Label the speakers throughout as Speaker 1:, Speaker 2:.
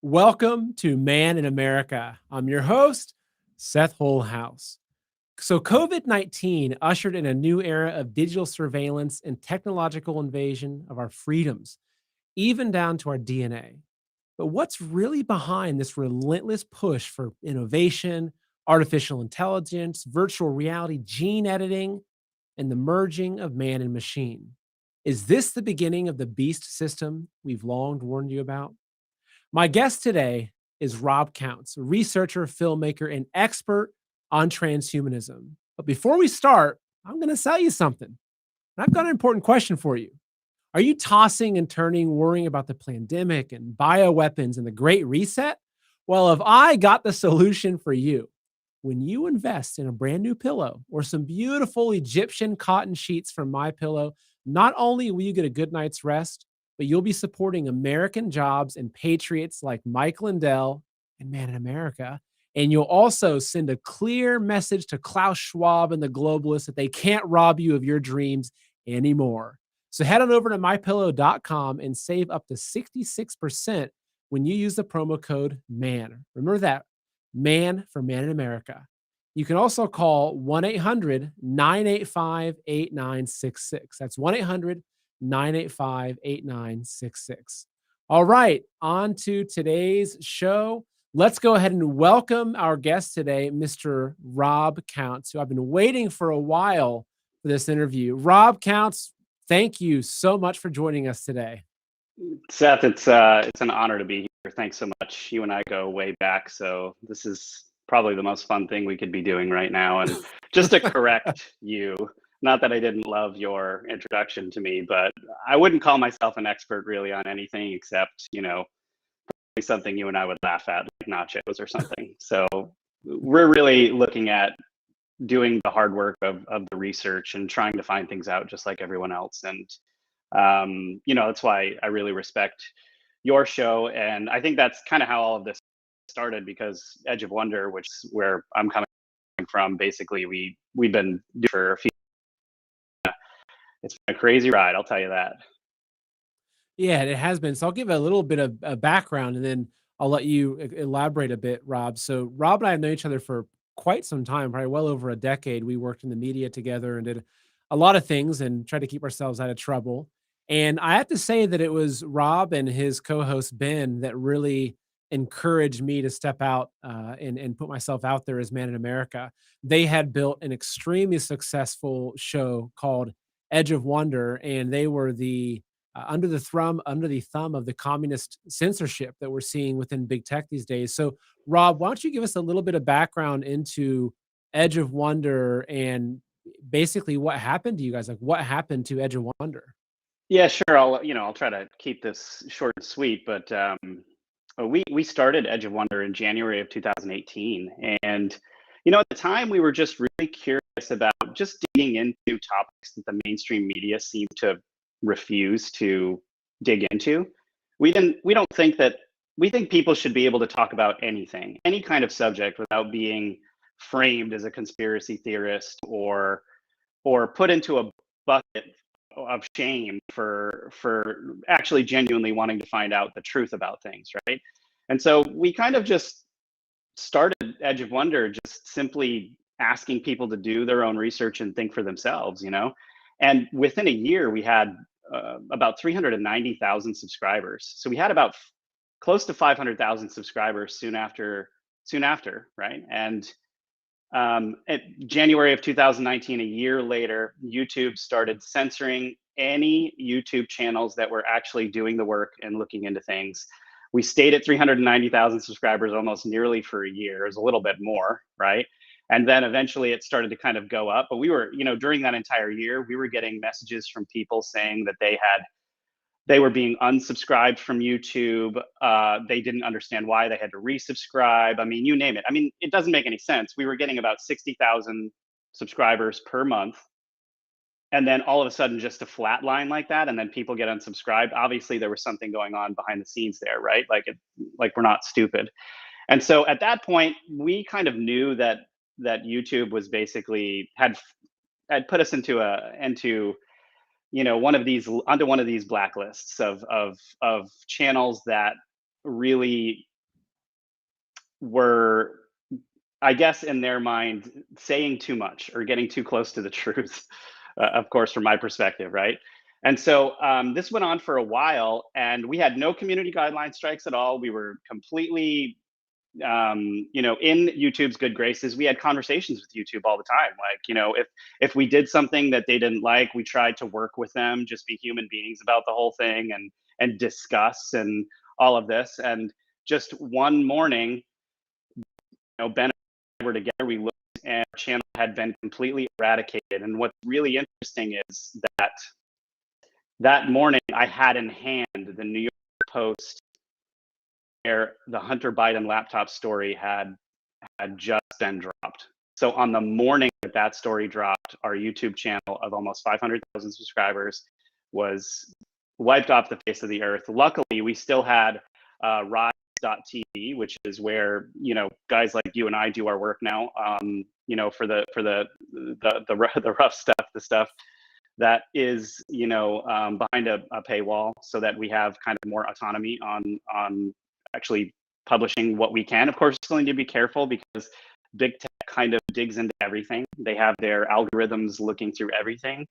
Speaker 1: Welcome to Man in America. I'm your host, Seth Holehouse. So, COVID-19 ushered in a new era of digital surveillance and technological invasion of our freedoms, even down to our DNA. But what's really behind this relentless push for innovation, artificial intelligence, virtual reality, gene editing, and the merging of man and machine? Is this the beginning of the beast system we've long warned you about? My guest today is Rob Counts, a researcher, filmmaker, and expert on transhumanism. But before we start, I'm going to sell you something. And I've got an important question for you. Are you tossing and turning, worrying about the pandemic and bioweapons and the Great Reset? Well, have I got the solution for you? When you invest in a brand new pillow or some beautiful Egyptian cotton sheets from My Pillow, not only will you get a good night's rest, but you'll be supporting American jobs and patriots like Mike Lindell and Man in America. And you'll also send a clear message to Klaus Schwab and the globalists that they can't rob you of your dreams anymore. So head on over to mypillow.com and save up to 66% when you use the promo code MAN. Remember that, MAN for Man in America. You can also call 1-800-985-8966. That's 1-800-985-8966. All right, on to today's show. Let's go ahead and welcome our guest today, Mr. Rob Counts, who I've been waiting for a while for this interview. Rob Counts, thank you so much for joining us today.
Speaker 2: Seth, it's an honor to be here. Thanks so much. You and I go way back, so this is probably the most fun thing we could be doing right now. And just to correct you, not that I didn't love your introduction to me, but I wouldn't call myself an expert really on anything except, something you and I would laugh at, like nachos or something. So we're really looking at doing the hard work of the research and trying to find things out just like everyone else. And that's why I really respect your show. And I think that's kind of how all of this started, because Edge of Wonder, which is where I'm coming from, basically we've been doing for a few. It's been a crazy ride, I'll tell you that.
Speaker 1: Yeah, it has been. So I'll give a little bit of a background and then I'll let you elaborate a bit, Rob. So Rob and I have known each other for quite some time, probably well over a decade. We worked in the media together and did a lot of things and tried to keep ourselves out of trouble. And I have to say that it was Rob and his co-host Ben that really encouraged me to step out and put myself out there as Man in America. They had built an extremely successful show called Edge of Wonder, and they were the under the thumb of the communist censorship that we're seeing within big tech these days. So, Rob, why don't you give us a little bit of background into Edge of Wonder and basically what happened to you guys? Like, what happened to Edge of Wonder?
Speaker 2: Yeah, sure. I'll try to keep this short and sweet, but we started Edge of Wonder in January of 2018, and at the time we were just really curious about just digging into topics that the mainstream media seemed to refuse to dig into. We don't think that we think people should be able to talk about anything, any kind of subject, without being framed as a conspiracy theorist or put into a bucket of shame for actually genuinely wanting to find out the truth about things, right? And so we kind of just started Edge of Wonder just simply asking people to do their own research and think for themselves, and within a year we had about 390,000 subscribers. So we had about close to 500,000 subscribers soon after, right? And at January of 2019, a year later, YouTube started censoring any YouTube channels that were actually doing the work and looking into things. We stayed at 390,000 subscribers almost nearly for a year. It was a little bit more, right? And then eventually it started to kind of go up. But we were, during that entire year, we were getting messages from people saying that they were being unsubscribed from YouTube. They didn't understand why they had to resubscribe. I mean, you name it. I mean, it doesn't make any sense. We were getting about 60,000 subscribers per month. And then all of a sudden, just a flat line like that, and then people get unsubscribed. Obviously, there was something going on behind the scenes there, right? Like we're not stupid. And so at that point, we kind of knew that YouTube was basically had put us into one of these blacklists of channels that really were, I guess, in their mind, saying too much or getting too close to the truth, of course, from my perspective, right? And so this went on for a while, and we had no community guideline strikes at all. We were completely, in YouTube's good graces. We had conversations with YouTube all the time. Like, if we did something that they didn't like, we tried to work with them, just be human beings about the whole thing, and discuss and all of this. And just one morning, Ben and I were together. We looked, and our channel had been completely eradicated. And what's really interesting is that morning I had in hand the New York Post, where the Hunter Biden laptop story had just been dropped. So on the morning that story dropped, our YouTube channel of almost 500,000 subscribers was wiped off the face of the earth. Luckily, we still had rise.tv, which is where guys like you and I do our work now. For the rough stuff, the stuff that is behind a paywall, so that we have kind of more autonomy on actually publishing what we can. Of course, we still need to be careful because big tech kind of digs into everything. They have their algorithms looking through everything.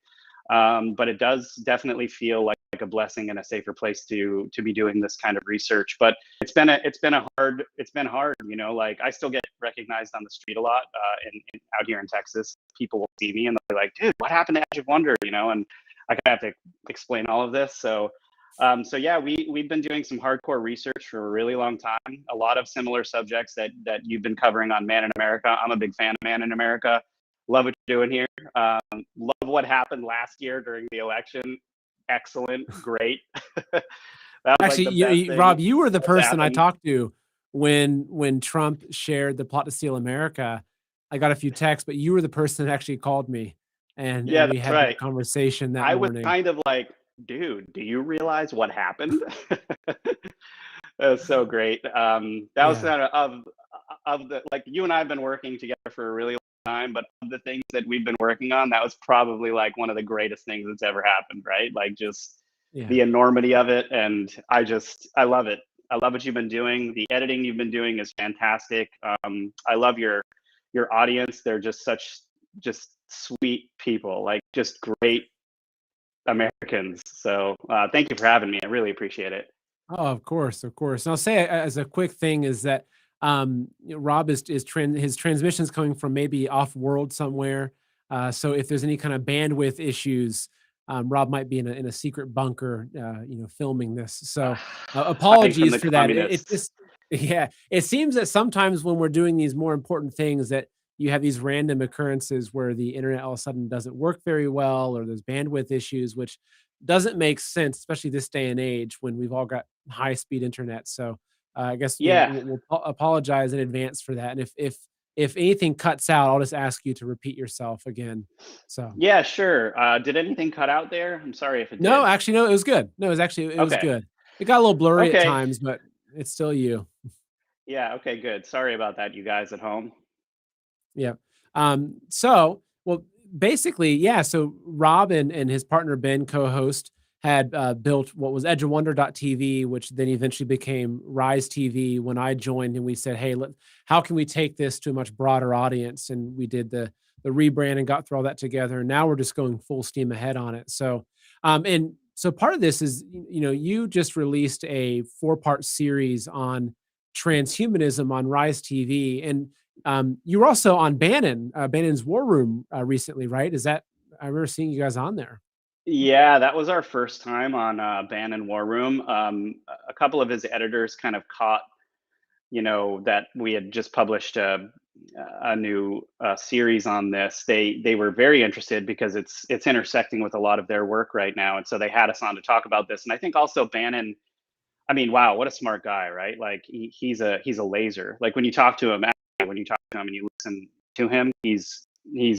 Speaker 2: But it does definitely feel like a blessing and a safer place to be doing this kind of research. But it's been hard. Like, I still get recognized on the street a lot out here in Texas. People will see me and they're like, "Dude, what happened to Edge of Wonder?" And I kind of have to explain all of this. So yeah, we've been doing some hardcore research for a really long time. A lot of similar subjects that you've been covering on Man in America. I'm a big fan of Man in America. Love what you're doing here. Love what happened last year during the election. Excellent, great. That was
Speaker 1: Actually,
Speaker 2: like the best thing
Speaker 1: Rob, you were the
Speaker 2: that's
Speaker 1: person I
Speaker 2: happened.
Speaker 1: talked to when Trump shared the plot to steal America. I got a few texts, but you were the person that actually called me, and
Speaker 2: Yeah,
Speaker 1: we
Speaker 2: that's
Speaker 1: had that
Speaker 2: right.
Speaker 1: conversation that
Speaker 2: I was
Speaker 1: morning.
Speaker 2: kind of like, dude, do you realize what happened? That was so great. That was
Speaker 1: Yeah,
Speaker 2: kind of the, like, you and I have been working together for a really long time, but of the things that we've been working on, that was probably like one of the greatest things that's ever happened, right? Like, just
Speaker 1: yeah.
Speaker 2: the enormity of it. And I love it. I love what you've been doing. The editing you've been doing is fantastic. I love your audience. They're just sweet people, like, just great Americans. So thank you for having me. I really appreciate it.
Speaker 1: Oh, of course, of course. And I'll say as a quick thing is that Rob is his transmission's coming from maybe off world somewhere. So if there's any kind of bandwidth issues, Rob might be in a secret bunker, filming this. So
Speaker 2: Hiding from
Speaker 1: apologies
Speaker 2: the
Speaker 1: for that. It
Speaker 2: communists.
Speaker 1: just yeah, it seems that sometimes when we're doing these more important things that you have these random occurrences where the internet all of a sudden doesn't work very well, or there's bandwidth issues, which doesn't make sense, especially this day and age when we've all got high speed internet. So I guess
Speaker 2: Yeah.
Speaker 1: we'll apologize in advance for that. And if anything cuts out, I'll just ask you to repeat yourself again. So
Speaker 2: Yeah, sure. Did anything cut out there? I'm sorry if it
Speaker 1: no,
Speaker 2: did.
Speaker 1: actually, no, it was good. No, it was
Speaker 2: Okay.
Speaker 1: good. It got a little blurry at
Speaker 2: Okay.
Speaker 1: times, but it's still you.
Speaker 2: Yeah. Okay. Good. Sorry about that, you guys at home.
Speaker 1: Yeah. Well, basically, yeah. So Rob and his partner Ben, co-host, had built what was edgeofwonder.tv, which then eventually became Rise TV when I joined, and we said, "Hey, how can we take this to a much broader audience?" And we did the rebrand and got through all that together. And now we're just going full steam ahead on it. And so part of this is, you just released a 4-part series on transhumanism on Rise TV, and you were also on Bannon's War Room recently, right? I remember seeing you guys on there.
Speaker 2: Yeah, that was our first time on Ban War Room. A couple of his editors kind of caught, that we had just published a new series on this. They were very interested because it's intersecting with a lot of their work right now, and so they had us on to talk about this. And I think also Bannon, I mean, wow, what a smart guy, right? Like, he's a laser. Like, when you talk to him, when you talk to him and you listen to him, he's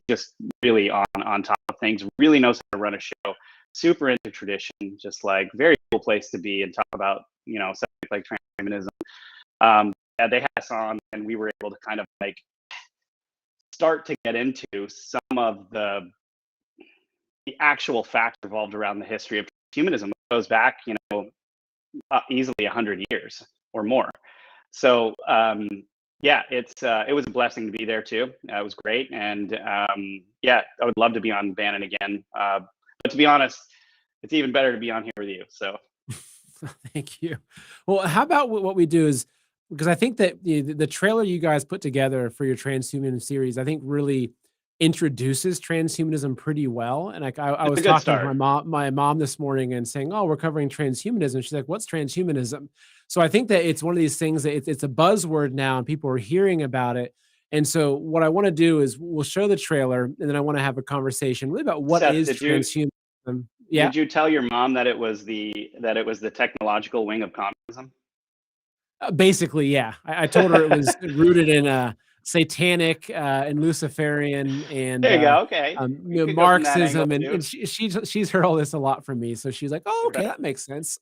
Speaker 2: just really on top of things. Really knows how to run a show. Super into tradition. Just like very cool place to be and talk about subjects like transhumanism. Yeah, they had us on, and we were able to kind of like start to get into some of the actual facts revolved around the history of transhumanism. It goes back, easily 100 years or more. So Yeah, it was a blessing to be there too. It was great, and yeah, I would love to be on Bannon again. But to be honest, it's even better to be on here with you. So
Speaker 1: Thank you. Well, how about what we do is, because I think that the trailer you guys put together for your transhuman series, I think really introduces transhumanism pretty well. And like I
Speaker 2: it's a
Speaker 1: was
Speaker 2: good
Speaker 1: talking to
Speaker 2: start.
Speaker 1: my mom this morning and saying, "Oh, we're covering transhumanism." She's like, "What's transhumanism?" So I think that it's one of these things that it's a buzzword now, and people are hearing about it. And so what I want to do is we'll show the trailer, and then I want to have a conversation really about what
Speaker 2: Seth,
Speaker 1: is transhumanism. Yeah.
Speaker 2: did you tell your mom that it was the technological wing of communism?
Speaker 1: Basically, yeah. I told her it was rooted in, satanic, and Luciferian and,
Speaker 2: There you go. Okay,
Speaker 1: you
Speaker 2: we
Speaker 1: know,
Speaker 2: could go from that angle
Speaker 1: Marxism, and
Speaker 2: too.
Speaker 1: she's heard all this a lot from me, so she's like, "Oh,
Speaker 2: Okay.
Speaker 1: okay, that makes sense."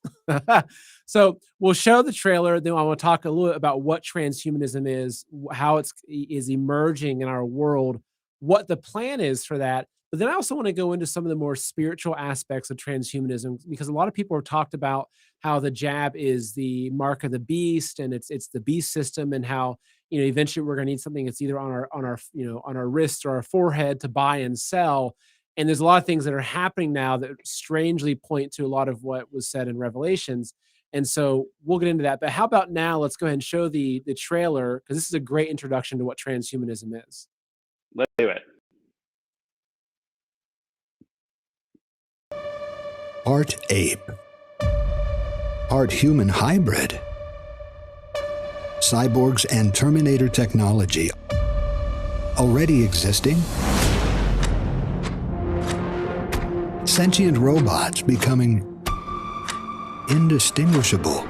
Speaker 1: So, we'll show the trailer, then I wanna talk a little about what transhumanism is, how is emerging in our world, what the plan is for that, but then I also wanna go into some of the more spiritual aspects of transhumanism, because a lot of people have talked about how the jab is the mark of the beast, and it's the beast system, and how eventually we're going to need something that's either on our wrists or our forehead to buy and sell. And there's a lot of things that are happening now that strangely point to a lot of what was said in Revelations. And so we'll get into that. But how about now? Let's go ahead and show the trailer, because this is a great introduction to what transhumanism is.
Speaker 2: Let's do it.
Speaker 3: Part ape, part human hybrid. Cyborgs and Terminator technology already existing. Sentient robots becoming indistinguishable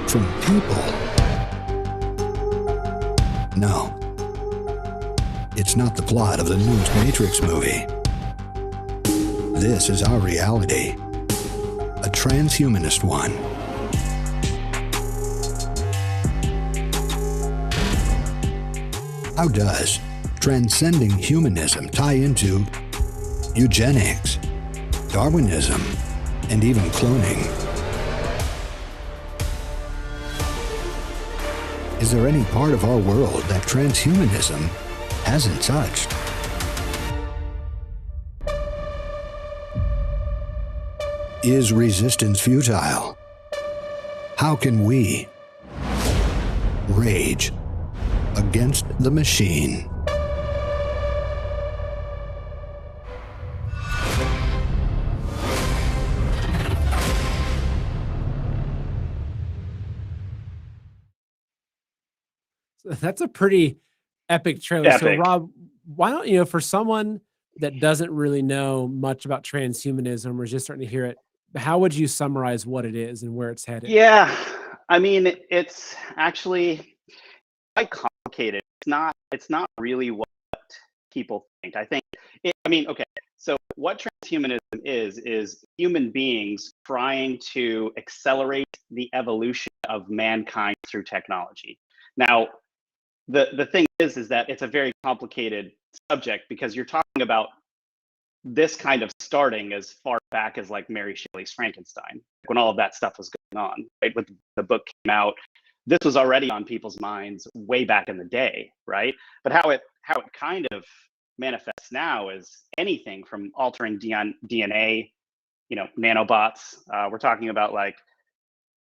Speaker 3: from people. No, it's not the plot of the newest Matrix movie. This is our reality, a transhumanist one. How does transcending humanism tie into eugenics, Darwinism, and even cloning? Is there any part of our world that transhumanism hasn't touched? Is resistance futile? How can we rage against the machine?
Speaker 1: So that's a pretty epic trailer. So
Speaker 2: Epic.
Speaker 1: Rob, why don't for someone that doesn't really know much about transhumanism or is just starting to hear it, how would you summarize what it is and where it's headed?
Speaker 2: Yeah, I mean, it's actually quite complicated. It's not really what people think. I think I mean, okay. So what transhumanism is human beings trying to accelerate the evolution of mankind through technology. Now, the thing is that it's a very complicated subject because you're talking about this kind of starting as far back as like Mary Shelley's Frankenstein, when all of that stuff was going on, right? When the book came out, this was already on people's minds way back in the day, right? But how it kind of manifests now is anything from altering DNA, nanobots. We're talking about like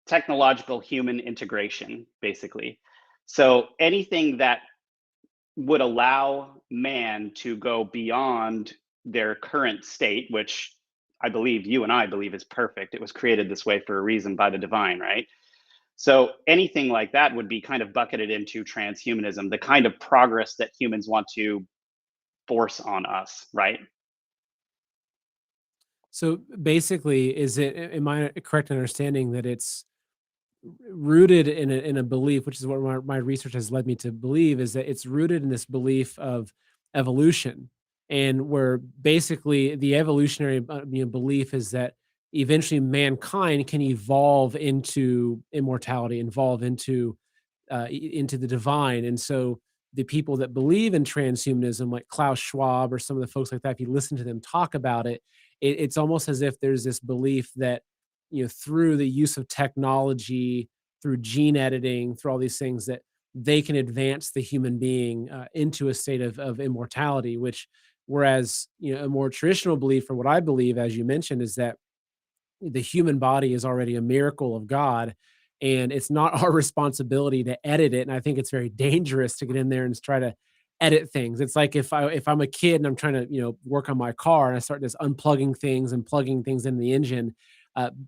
Speaker 2: technological human integration, basically. So anything that would allow man to go beyond their current state, which I believe you and I believe is perfect. It was created this way for a reason by the divine, right? So anything like that would be kind of bucketed into transhumanism, the kind of progress that humans want to force on us, right?
Speaker 1: So basically, am I correct in understanding that it's rooted in a belief, which is what my research has led me to believe, is that it's rooted in this belief of evolution, and where basically the evolutionary belief is that eventually mankind can evolve into immortality, evolve into the divine. And so the people that believe in transhumanism, like Klaus Schwab or some of the folks like that, if you listen to them talk about it, it's almost as if there's this belief that through the use of technology, through gene editing, through all these things, that they can advance the human being into a state of immortality, which whereas, a more traditional belief, or what I believe, as you mentioned, is that the human body is already a miracle of God, and it's not our responsibility to edit it. And I think it's very dangerous to get in there and try to edit things. It's like if I'm a kid and I'm trying to work on my car and I start just unplugging things and plugging things in the engine,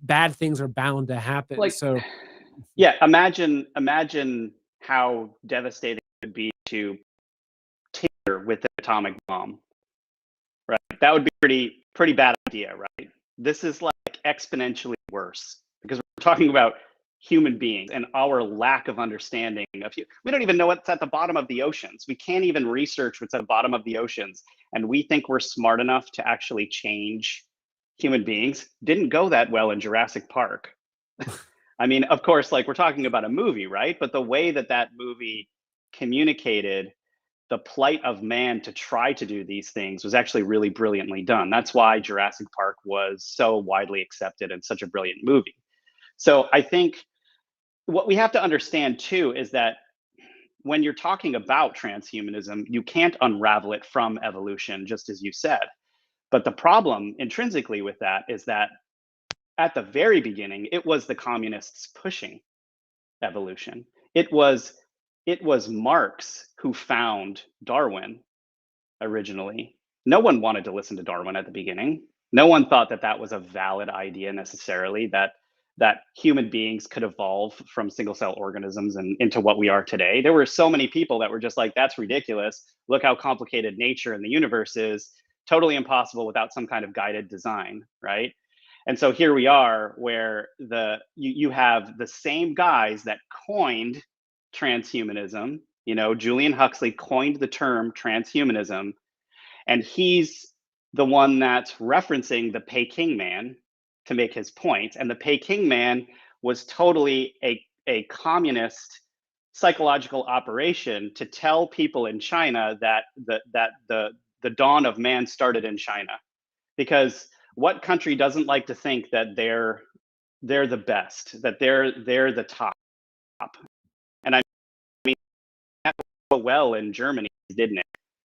Speaker 1: bad things are bound to happen.
Speaker 2: Like,
Speaker 1: So
Speaker 2: yeah, imagine how devastating it would be to tinker with an atomic bomb, right? That would be pretty bad idea, right? This is like exponentially worse because we're talking about human beings and our lack of understanding of we don't even know what's at the bottom of the oceans. We can't even research what's at the bottom of the oceans, and we think we're smart enough to actually change human beings. Didn't go that well in Jurassic Park. I mean, of course, like, we're talking about a movie, right? But the way that that movie communicated the plight of man to try to do these things was actually really brilliantly done. That's why Jurassic Park was so widely accepted and such a brilliant movie. So I think what we have to understand too is that when you're talking about transhumanism, you can't unravel it from evolution, just as you said. But the problem intrinsically with that is that at the very beginning, it was the communists pushing evolution. It was Marx who found Darwin originally. No one wanted to listen to Darwin at the beginning. No one thought that that was a valid idea necessarily, that human beings could evolve from single cell organisms and into what we are today. There were so many people that were just like, that's ridiculous. Look how complicated nature and the universe is. Totally impossible without some kind of guided design, right? And so here we are, where you have the same guys that coined transhumanism. Julian Huxley coined the term transhumanism, and he's the one that's referencing the Peking man to make his point. And the Peking man was totally a communist psychological operation to tell people in China that the dawn of man started in China. Because what country doesn't like to think that they're the best, that they're the top? And I mean, that went well in Germany, didn't it?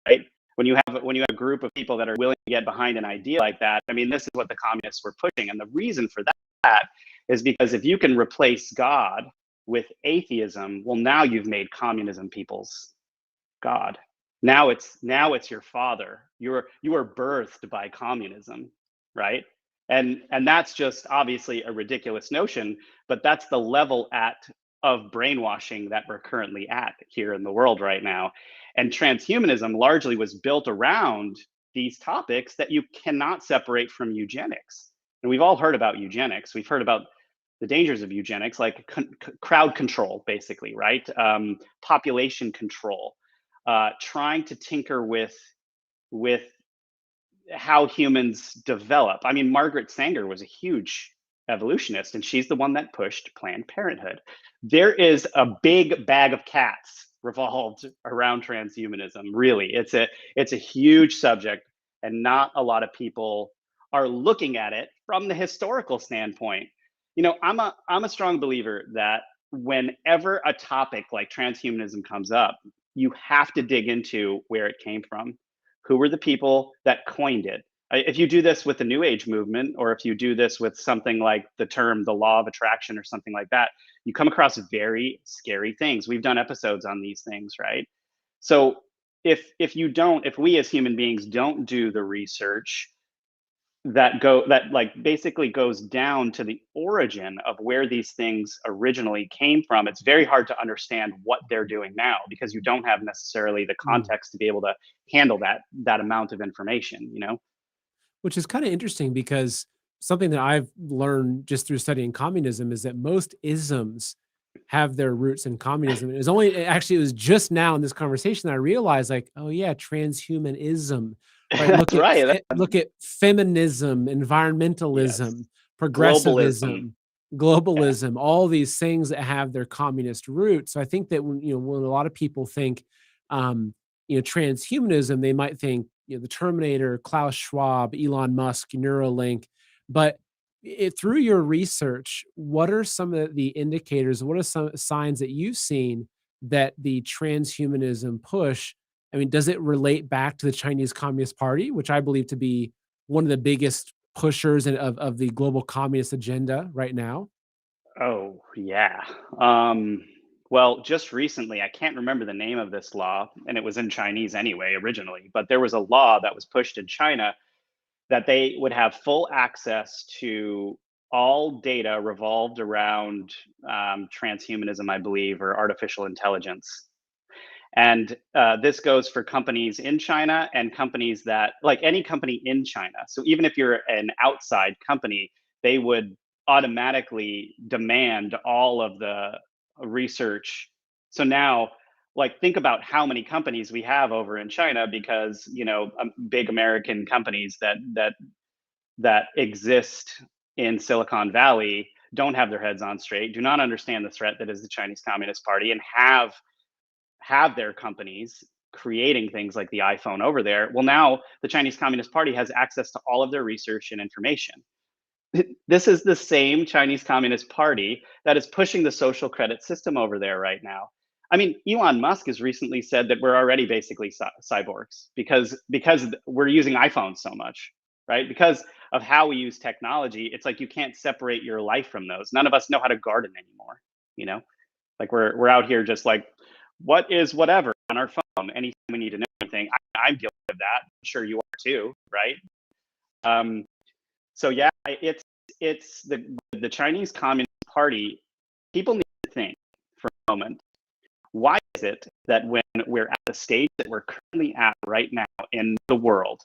Speaker 2: Right? When you have a group of people that are willing to get behind an idea like that, I mean, this is what the communists were pushing. And the reason for that is because if you can replace God with atheism, well, now you've made communism people's God. Now it's your father. You are birthed by communism, right? And that's just obviously a ridiculous notion, but that's the level of brainwashing that we're currently at here in the world right now. And transhumanism largely was built around these topics that you cannot separate from eugenics. And we've all heard about eugenics. We've heard about the dangers of eugenics, like crowd control, basically, right? Population control, trying to tinker with how humans develop. I mean, Margaret Sanger was a huge evolutionist, and she's the one that pushed Planned Parenthood. There is a big bag of cats revolved around transhumanism. Really, it's a huge subject, and not a lot of people are looking at it from the historical standpoint. I'm a strong believer that whenever a topic like transhumanism comes up, you have to dig into where it came from. Who were the people that coined it? If you do this with the New Age movement, or if you do this with something like the term the law of attraction or something like that, you come across very scary things. We've done episodes on these things, right? So if we as human beings don't do the research that like basically goes down to the origin of where these things originally came from, it's very hard to understand what they're doing now, because you don't have necessarily the context to be able to handle that amount of information,
Speaker 1: which is kind of interesting, because something that I've learned just through studying communism is that most isms have their roots in communism. It was just now in this conversation that I realized, like, oh yeah, transhumanism, right?
Speaker 2: That's right.
Speaker 1: Look at feminism, environmentalism,
Speaker 2: Yes.
Speaker 1: progressivism, globalism,
Speaker 2: Yeah.
Speaker 1: all these things that have their communist roots. So I think that when a lot of people think transhumanism, they might think the Terminator, Klaus Schwab, Elon Musk, Neuralink. But through your research, what are some of the indicators? What are some signs that you've seen that the transhumanism push, I mean, does it relate back to the Chinese Communist Party, which I believe to be one of the biggest pushers of the global communist agenda right now?
Speaker 2: Oh, yeah. Um, well, just recently, I can't remember the name of this law, and it was in Chinese anyway, originally, but there was a law that was pushed in China that they would have full access to all data revolved around transhumanism, I believe, or artificial intelligence. And this goes for companies in China and companies that, like any company in China. So even if you're an outside company, they would automatically demand all of the research. So now, like, think about how many companies we have over in China because, big American companies that exist in Silicon Valley don't have their heads on straight, do not understand the threat that is the Chinese Communist Party, and have their companies creating things like the iPhone over there. Well, now the Chinese Communist Party has access to all of their research and information. This is the same Chinese Communist Party that is pushing the social credit system over there right now. I mean, Elon Musk has recently said that we're already basically cyborgs because we're using iPhones so much, right? Because of how we use technology, it's like you can't separate your life from those. None of us know how to garden anymore, you know? Like we're out here just like, what is whatever on our phone? Anytime we need to know anything, I'm guilty of that. I'm sure you are too, right? Um, so yeah, it's the Chinese Communist Party. People need to think for a moment. Why is it that when we're at the stage that we're currently at right now in the world,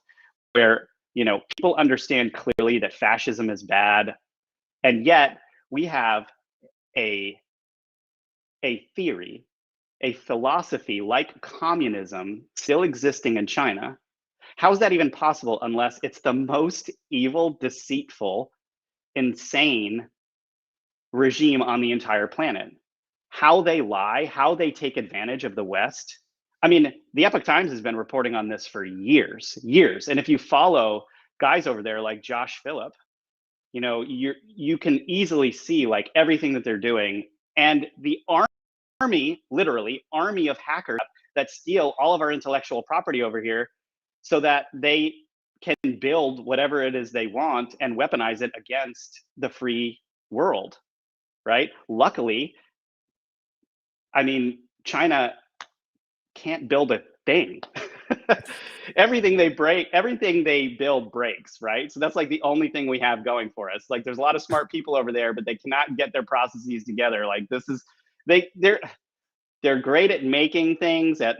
Speaker 2: where people understand clearly that fascism is bad, and yet we have a theory, a philosophy like communism still existing in China? How is that even possible unless it's the most evil, deceitful, insane regime on the entire planet? How they lie, how they take advantage of the West. I mean, the Epoch Times has been reporting on this for years. And if you follow guys over there like Josh Phillip, you can easily see like everything that they're doing. And the army, literally army of hackers that steal all of our intellectual property over here so that they can build whatever it is they want and weaponize it against the free world, right? Luckily, I mean, China can't build a thing. Everything they build breaks, right? So that's like the only thing we have going for us. Like there's a lot of smart people over there, but they cannot get their processes together. Like this is they're great at making things at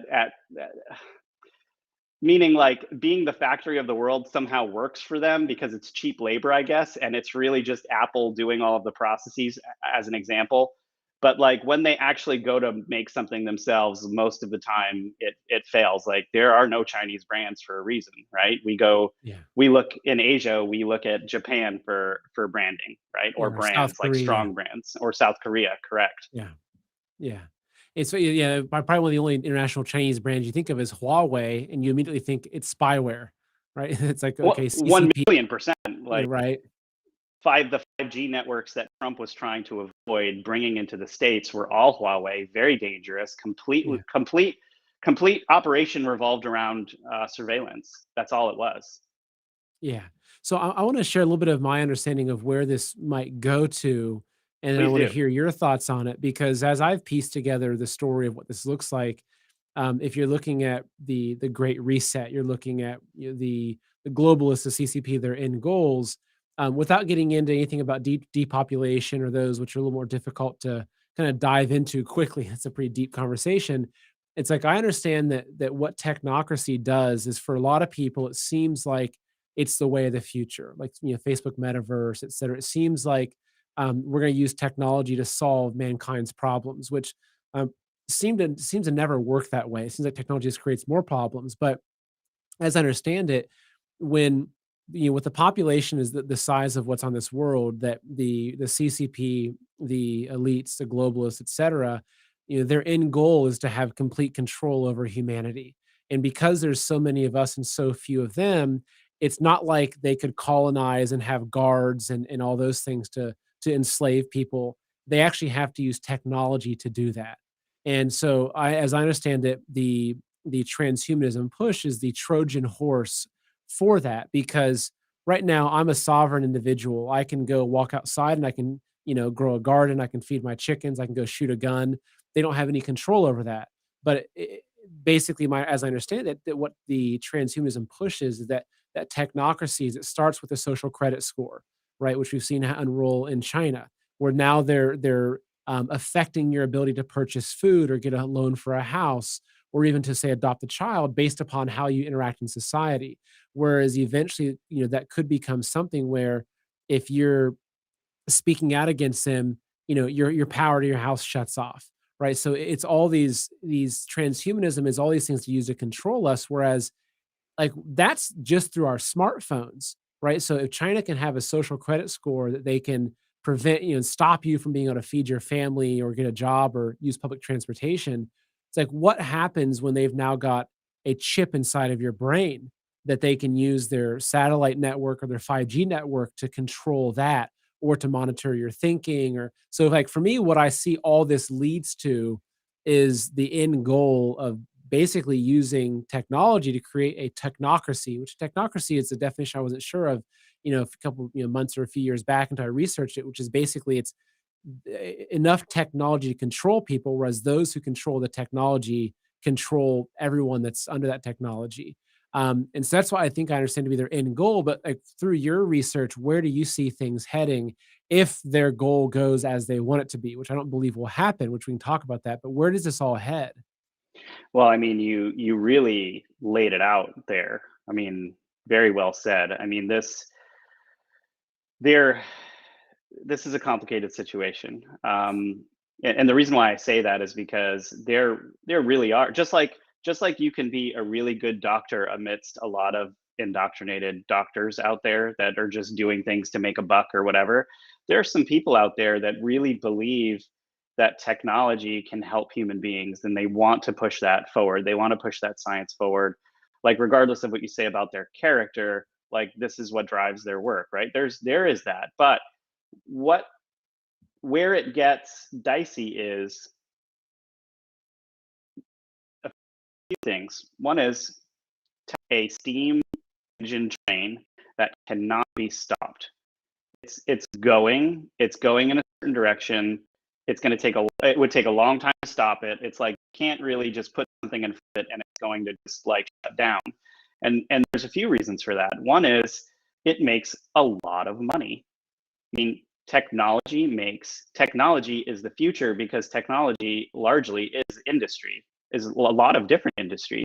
Speaker 2: meaning like being the factory of the world somehow works for them because it's cheap labor, I guess, and it's really just Apple doing all of the processes as an example. But like when they actually go to make something themselves, most of the time it fails. Like there are no Chinese brands for a reason, right?
Speaker 1: Yeah.
Speaker 2: We look in Asia, we look at Japan for branding, right? Or
Speaker 1: Or South
Speaker 2: brands like
Speaker 1: Korea.
Speaker 2: strong brands, or South Korea, correct?
Speaker 1: Yeah. Yeah. It's yeah, probably one of the only international Chinese brands you think of is Huawei, and you immediately think it's spyware, right? It's like,
Speaker 2: Well,
Speaker 1: okay,
Speaker 2: one
Speaker 1: CCP,
Speaker 2: million percent.
Speaker 1: yeah,
Speaker 2: Like
Speaker 1: right?
Speaker 2: the 5G networks that Trump was trying to avoid bringing into the states were all Huawei, very dangerous,
Speaker 1: Yeah.
Speaker 2: complete operation revolved around surveillance. That's all it was.
Speaker 1: Yeah. So I want to share a little bit of my understanding of where this might go to, and then I
Speaker 2: Please
Speaker 1: want to
Speaker 2: do.
Speaker 1: hear your thoughts on it because as I've pieced together the story of what this looks like, if you're looking at the Great Reset, you're looking at the globalists, the CCP, their end goals, without getting into anything about depopulation or those which are a little more difficult to kind of dive into quickly. It's a pretty deep conversation. It's like I understand that what technocracy does is for a lot of people, it seems like it's the way of the future, like Facebook Metaverse, et cetera. It seems like we're going to use technology to solve mankind's problems, which um, seems to never work that way. It seems like technology just creates more problems. But as I understand it, when with the population is the size of what's on this world, that the CCP, the elites, the globalists, et cetera, their end goal is to have complete control over humanity. And because there's so many of us and so few of them, it's not like they could colonize and have guards and all those things to enslave people. They actually have to use technology to do that. And so, as I understand it, the transhumanism push is the Trojan horse for that, because right now I'm a sovereign individual. I can go walk outside and I can, grow a garden. I can feed my chickens. I can go shoot a gun. They don't have any control over that. But basically, as I understand it, that what the transhumanism pushes is that technocracy is, it starts with a social credit score, right, which we've seen unroll in China, where now they're affecting your ability to purchase food or get a loan for a house, or even to say adopt a child based upon how you interact in society. Whereas eventually, that could become something where if you're speaking out against them, your power to your house shuts off, right? So it's all these transhumanism is all these things to use to control us. Whereas like that's just through our smartphones, right? So if China can have a social credit score that they can prevent and stop you from being able to feed your family or get a job or use public transportation, it's like what happens when they've now got a chip inside of your brain that they can use their satellite network or their 5G network to control that or to monitor your thinking. Or so like for me, what I see all this leads to is the end goal of basically using technology to create a technocracy, which technocracy is a definition I wasn't sure of, a couple months or a few years back until I researched it, which is basically it's enough technology to control people, whereas those who control the technology control everyone that's under that technology. And so that's why I think I understand to be their end goal. But like through your research, where do you see things heading if their goal goes as they want it to be, which I don't believe will happen, which we can talk about that. But where does this all head?
Speaker 2: Well, I mean, you really laid it out there. I mean, very well said. I mean, there this is a complicated situation. And the reason why I say that is because there really are, just like you can be a really good doctor amidst a lot of indoctrinated doctors out there that are just doing things to make a buck or whatever. There are some people out there that really believe that technology can help human beings, and they want to push that forward. They want to push that science forward. Like regardless of what you say about their character, like this is what drives their work, right? There is that. But what where it gets dicey is a few things. One is a steam engine train that cannot be stopped. It's going in a certain direction. It would take a long time to stop it. It's like you can't really just put something in front of it and it's going to just like shut down. And there's a few reasons for that. One is it makes a lot of money. I mean, technology is the future because technology largely is industry, is a lot of different industries,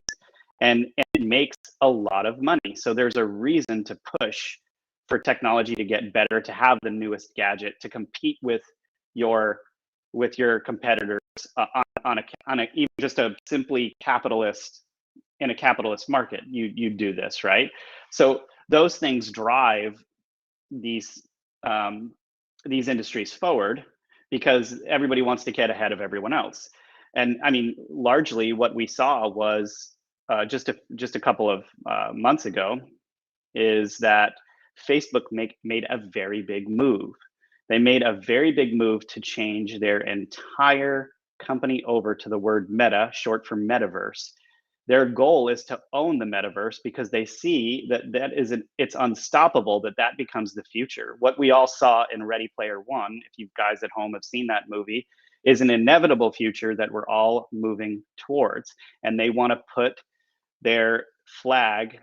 Speaker 2: and it makes a lot of money. So there's a reason to push for technology to get better, to have the newest gadget, to compete your your competitors on a even just a simply capitalist in a capitalist market. You do this, right? So those things drive these um, these industries forward because everybody wants to get ahead of everyone else. And I mean, largely what we saw was just a couple of months ago is that Facebook made a very big move. They made a very big move to change their entire company over to the word meta, short for metaverse. Their goal is to own the metaverse because they see it's unstoppable, that becomes the future. What we all saw in Ready Player One, if you guys at home have seen that movie, is an inevitable future that we're all moving towards. And they want to put their flag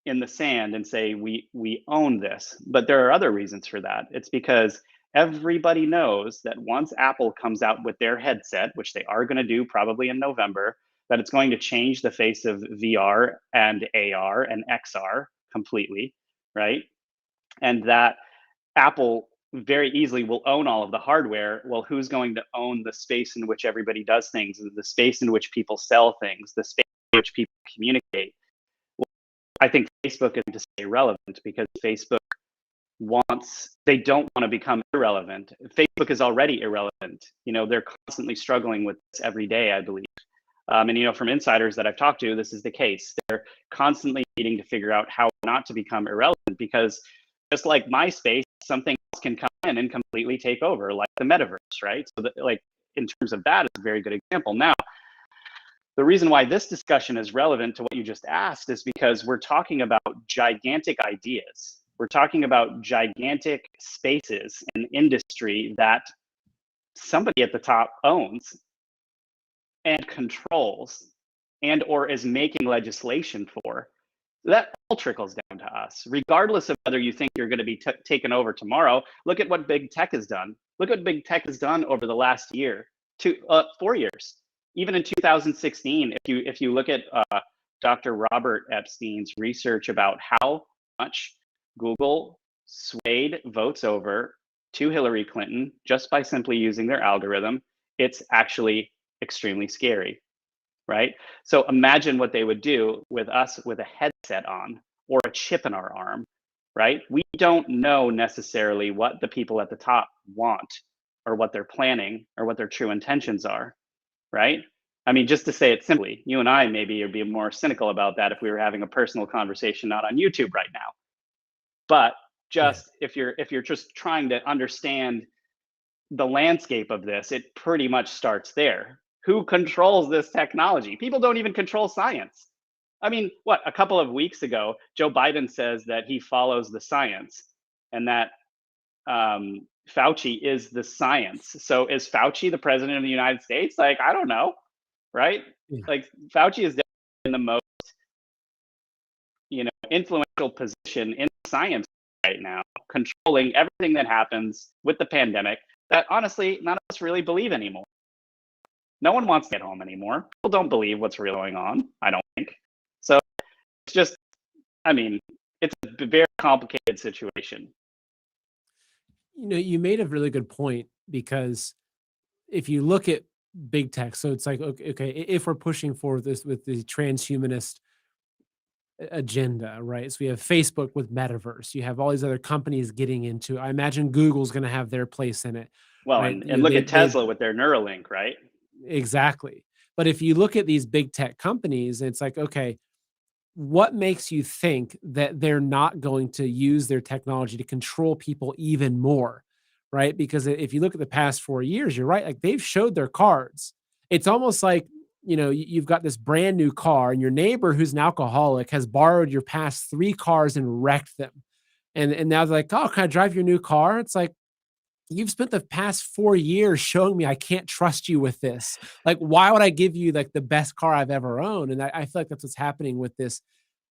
Speaker 2: in the sand and say we own this. But there are other reasons for that. It's because everybody knows that once Apple comes out with their headset, which they are going to do probably in November, that it's going to change the face of VR and AR and XR completely, right? And that Apple very easily will own all of the hardware. Well, who's going to own the space in which everybody does things, the space in which people sell things, the space in which people communicate? I think Facebook is to stay relevant because they don't want to become irrelevant. Facebook is already irrelevant. They're constantly struggling with this every day, I believe. And from insiders that I've talked to, this is the case. They're constantly needing to figure out how not to become irrelevant because just like MySpace, something else can come in and completely take over, like the metaverse, right? So that, like, in terms of that, is a very good example. Now, the reason why this discussion is relevant to what you just asked is because we're talking about gigantic ideas. We're talking about gigantic spaces in industry that somebody at the top owns and controls and or is making legislation for. That all trickles down to us, regardless of whether you think you're going to be taken over tomorrow. Look at what big tech has done. Look what big tech has done over the last year, 4 years. Even in 2016, if you look at Dr. Robert Epstein's research about how much Google swayed votes over to Hillary Clinton just by simply using their algorithm, it's actually extremely scary. Right? So imagine what they would do with us with a headset on or a chip in our arm, right? We don't know necessarily what the people at the top want or what they're planning or what their true intentions are, right? I mean, just to say it simply, you and I maybe would be more cynical about that if we were having a personal conversation, not on YouTube right now. But just if you're just trying to understand the landscape of this, it pretty much starts there. Who controls this technology? People don't even control science. I mean, what, a couple of weeks ago, Joe Biden says that he follows the science and that Fauci is the science. So is Fauci the president of the United States? Like, I don't know, right?
Speaker 1: Yeah.
Speaker 2: Like, Fauci is in the most, influential position in science right now, controlling everything that happens with the pandemic that honestly, none of us really believe anymore. No one wants to get home anymore. People don't believe what's really going on, I don't think. So it's just, I mean, it's a very complicated situation.
Speaker 1: You made a really good point, because if you look at big tech, so it's like, okay, if we're pushing for this with the transhumanist agenda, right? So we have Facebook with Metaverse. You have all these other companies getting into. I imagine Google's going to have their place in it.
Speaker 2: Well,
Speaker 1: right?
Speaker 2: and look at Tesla with their Neuralink, right?
Speaker 1: Exactly. But if you look at these big tech companies, it's like, okay, what makes you think that they're not going to use their technology to control people even more, right? Because if you look at the past 4 years, you're right, like they've showed their cards. It's almost like, you've got this brand new car, and your neighbor who's an alcoholic has borrowed your past 3 cars and wrecked them. And now they're like, oh, can I drive your new car? It's like, you've spent the past 4 years showing me I can't trust you with this. Like, why would I give you like the best car I've ever owned? And I feel like that's what's happening with this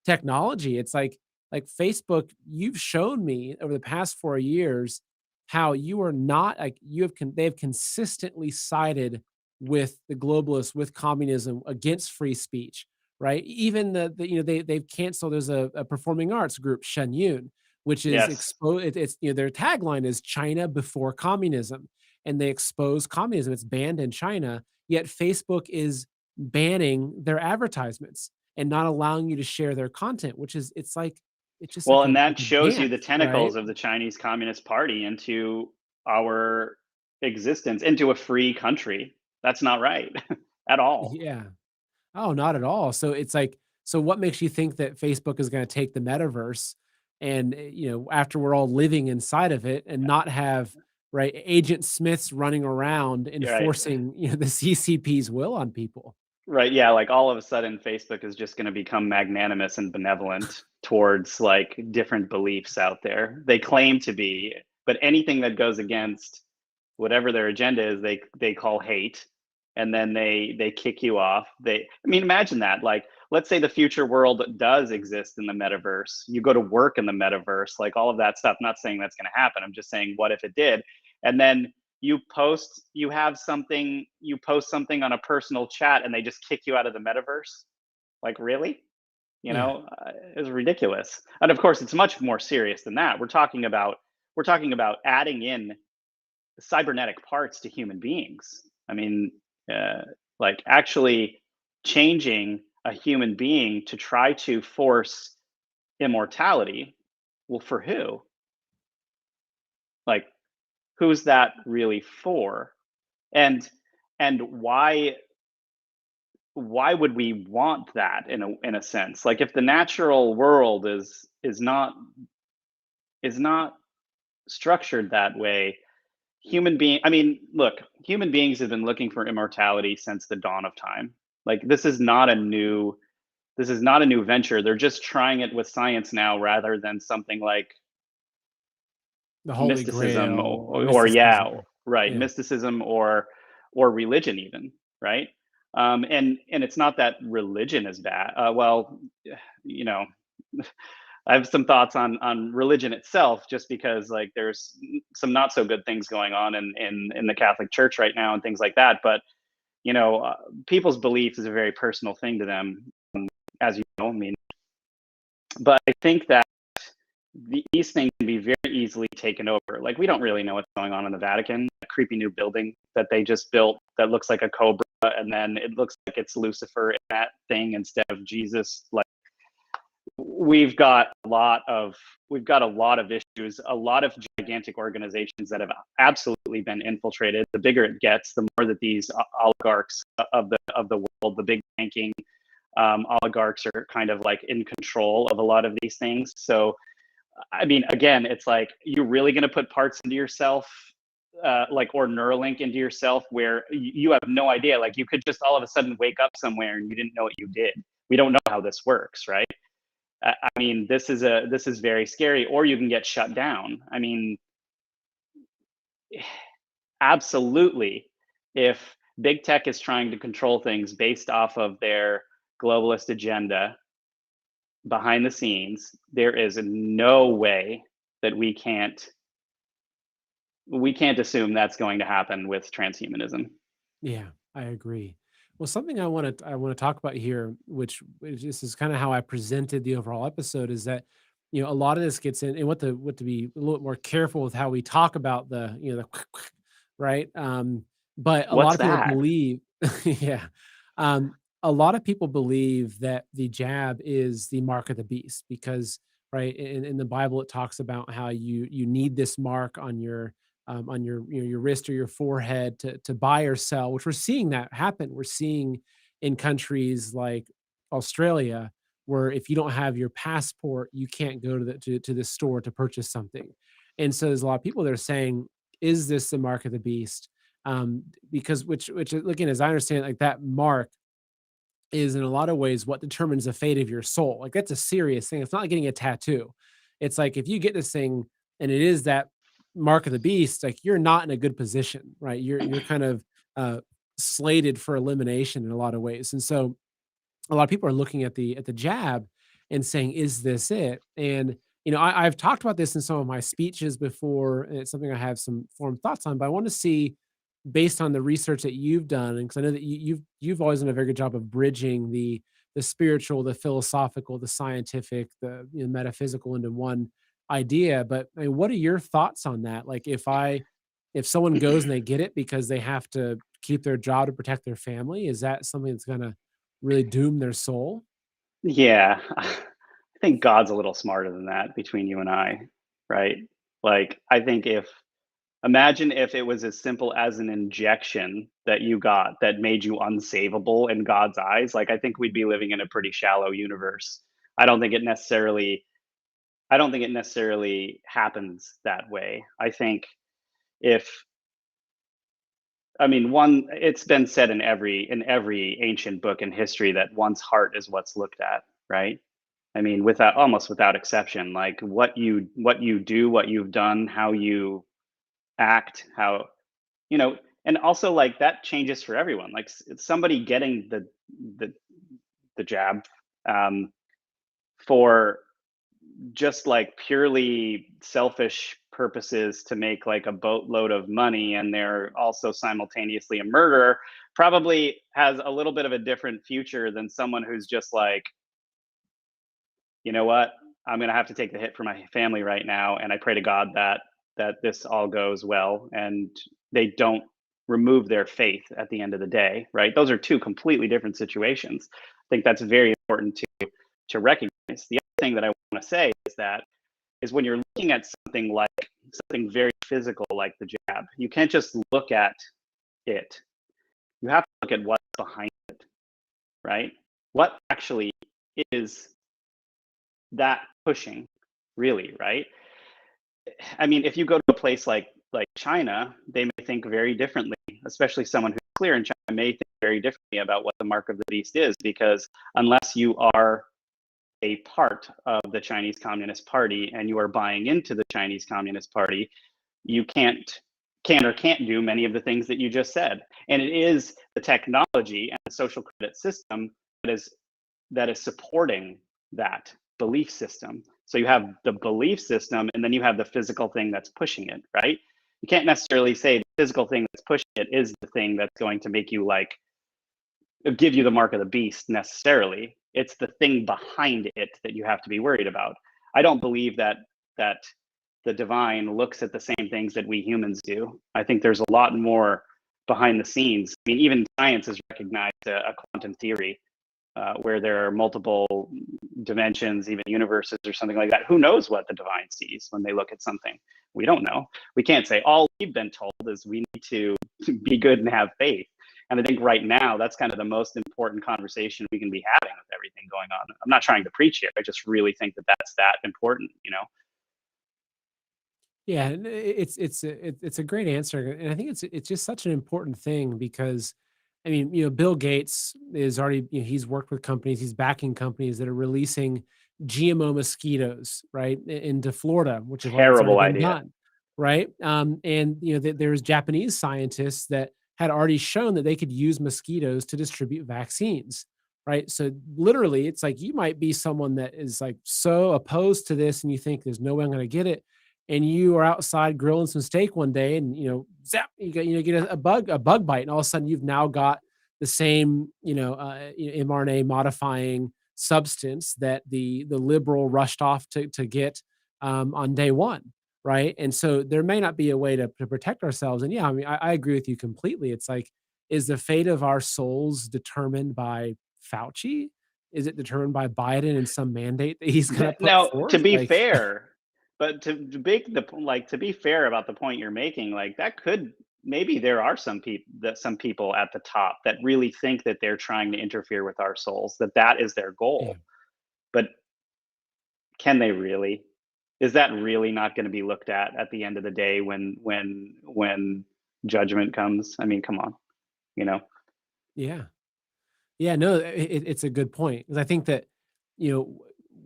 Speaker 1: technology. It's like Facebook, you've shown me over the past 4 years how you are not like they have consistently sided with the globalists, with communism, against free speech, right? Even they've canceled. There's a performing arts group, Shen Yun, which is
Speaker 2: Yes.
Speaker 1: it's their tagline is China before communism, and they expose communism. It's banned in China, yet Facebook is banning their advertisements and not allowing you to share their content, which is it's just
Speaker 2: Well,
Speaker 1: like
Speaker 2: and that
Speaker 1: a
Speaker 2: shows you the
Speaker 1: dance, right?
Speaker 2: tentacles of the Chinese Communist Party into our existence, into a free country. That's not right at all.
Speaker 1: Yeah. Oh, not at all. So it's like, so what makes you think that Facebook is going to take the metaverse and, after we're all living inside of it, and not have, right, Agent Smiths running around
Speaker 2: Right.
Speaker 1: enforcing, the CCP's will on people?
Speaker 2: Right. Yeah. Like all of a sudden, Facebook is just going to become magnanimous and benevolent towards like different beliefs out there. They claim to be, but anything that goes against whatever their agenda is, they call hate, and then they kick you off. Imagine that. Like, let's say the future world does exist in the metaverse. You go to work in the metaverse, like all of that stuff. I'm not saying that's going to happen. I'm just saying, what if it did? And then you post something on a personal chat, and they just kick you out of the metaverse. Like, really?
Speaker 1: Yeah.
Speaker 2: It's ridiculous. And of course, it's much more serious than that. We're talking about adding in cybernetic parts to human beings. I mean, like actually changing a human being to try to force immortality. Well, for who? Like, who's that really for? And why would we want that in a sense? Like, if the natural world is not structured that way, human beings have been looking for immortality since the dawn of time. Like this is not a new venture. They're just trying it with science now rather than something like
Speaker 1: The Holy
Speaker 2: mysticism
Speaker 1: Grail or
Speaker 2: or yeah,
Speaker 1: mysticism.
Speaker 2: right,
Speaker 1: Yeah.
Speaker 2: mysticism or religion even, right? And it's not that religion is bad. Well, you know, I have some thoughts on religion itself, just because like there's some not so good things going on in the Catholic Church right now and things like that. But people's belief is a very personal thing to them, as you know. I mean, but I think that these things can be very easily taken over. Like we don't really know what's going on in the Vatican. A creepy new building that they just built that looks like a cobra, and then it looks like it's Lucifer in that thing instead of Jesus. Like we've got a lot of issues, a lot of gigantic organizations that have absolutely been infiltrated. The bigger it gets, the more that these oligarchs of the world, the big banking oligarchs, are kind of like in control of a lot of these things. So I mean, again, it's like, you're really going to put parts into yourself, like, or Neuralink into yourself, where you have no idea. Like, you could just all of a sudden wake up somewhere and you didn't know what you did. We don't know how this works, right? I mean, this is very scary. Or you can get shut down. I mean, absolutely. If big tech is trying to control things based off of their globalist agenda behind the scenes, there is no way that we can't assume that's going to happen with transhumanism.
Speaker 1: Yeah, I agree. Well, something I want to talk about here, which this is kind of how I presented the overall episode, is that a lot of this gets in, and what to be a little bit more careful with how we talk about the the right. But a lot
Speaker 2: What's
Speaker 1: of people
Speaker 2: that?
Speaker 1: believe, yeah, a lot of people believe that the jab is the mark of the beast because right in the Bible it talks about how you need this mark on your your wrist or your forehead to buy or sell, which we're seeing that happen. We're seeing in countries like Australia where if you don't have your passport, you can't go to the store to purchase something. And so there's a lot of people that are saying, is this the mark of the beast? Because which looking as I understand it, like that mark is in a lot of ways what determines the fate of your soul. Like that's a serious thing. It's not like getting a tattoo. It's like if you get this thing and it is that mark of the beast, like you're not in a good position, right? You're kind of uh slated for elimination in a lot of ways. And so a lot of people are looking at the jab and saying, is this it? And I've talked about this in some of my speeches before, and it's something I have some formed thoughts on, but I want to see based on the research that you've done, and because I know that you've always done a very good job of bridging the spiritual, the philosophical, the scientific, the metaphysical into one idea. But I mean, what are your thoughts on that? Like, if someone goes and they get it because they have to keep their job to protect their family, is that something that's gonna really doom their soul?
Speaker 2: Yeah, I think God's a little smarter than that, between you and I, right? Like, I think imagine if it was as simple as an injection that you got that made you unsavable in God's eyes. Like, I think we'd be living in a pretty shallow universe. I don't think it necessarily happens that way. I think if I mean, it's been said in every ancient book in history that one's heart is what's looked at, right? I mean, almost without exception, like what you do, what you've done, how you act, you know, and also like that changes for everyone. Like somebody getting the the jab, um, for just like purely selfish purposes to make like a boatload of money, and they're also simultaneously a murderer, probably has a little bit of a different future than someone who's just like, you know what, I'm going to have to take the hit for my family right now, and I pray to God that this all goes well, and they don't remove their faith at the end of the day, right? Those are two completely different situations. I think that's very important to recognize. The other thing that I want to say is that is when you're looking at something very physical like the jab, you can't just look at it. You have to look at what's behind it, right? What actually is that pushing, really, right? I mean, if you go to a place like like China, they may think very differently, especially someone who's clear in China may think very differently about what the mark of the beast is, because unless you are a part of the Chinese Communist Party and you are buying into the Chinese Communist Party, you can or can't do many of the things that you just said. And it is the technology and the social credit system that is supporting that belief system. So you have the belief system, and then you have the physical thing that's pushing it, right? You can't necessarily say the physical thing that's pushing it is the thing that's going to make you like give you the mark of the beast necessarily. It's the thing behind it that you have to be worried about. I don't believe that the divine looks at the same things that we humans do. I think there's a lot more behind the scenes. I mean, even science has recognized a quantum theory where there are multiple dimensions, even universes or something like that. Who knows what the divine sees when they look at something? We don't know. We can't say all we've been told is we need to be good and have faith. And I think right now that's kind of the most important conversation we can be having with everything going on. I'm not trying to preach here. I just really think that that's that important, you know?
Speaker 1: Yeah, and it's a great answer, and I think it's just such an important thing because, I mean, Bill Gates is already, he's worked with companies, he's backing companies that are releasing GMO mosquitoes, right, into Florida, which is why it's already
Speaker 2: Terrible
Speaker 1: been
Speaker 2: idea.
Speaker 1: done, right? And there's Japanese scientists that had already shown that they could use mosquitoes to distribute vaccines, right? So literally, it's like you might be someone that is like so opposed to this, and you think there's no way I'm going to get it, and you are outside grilling some steak one day and zap, get a bug bite, and all of a sudden you've now got the same mRNA modifying substance that the liberal rushed off to get on day one, right? And so there may not be a way to protect ourselves. And yeah, I mean, I agree with you completely. It's like, is the fate of our souls determined by Fauci? Is it determined by Biden and some mandate that he's going to put
Speaker 2: Now, to
Speaker 1: forth?
Speaker 2: be
Speaker 1: Like,
Speaker 2: fair, but to be fair about the point you're making, like that could maybe there are some people at the top that really think that they're trying to interfere with our souls, that is their
Speaker 1: yeah.
Speaker 2: goal. But can they really? Is that really not going to be looked at the end of the day when judgment comes? I mean, come on, you know?
Speaker 1: Yeah. Yeah, no, it's a good point because I think that,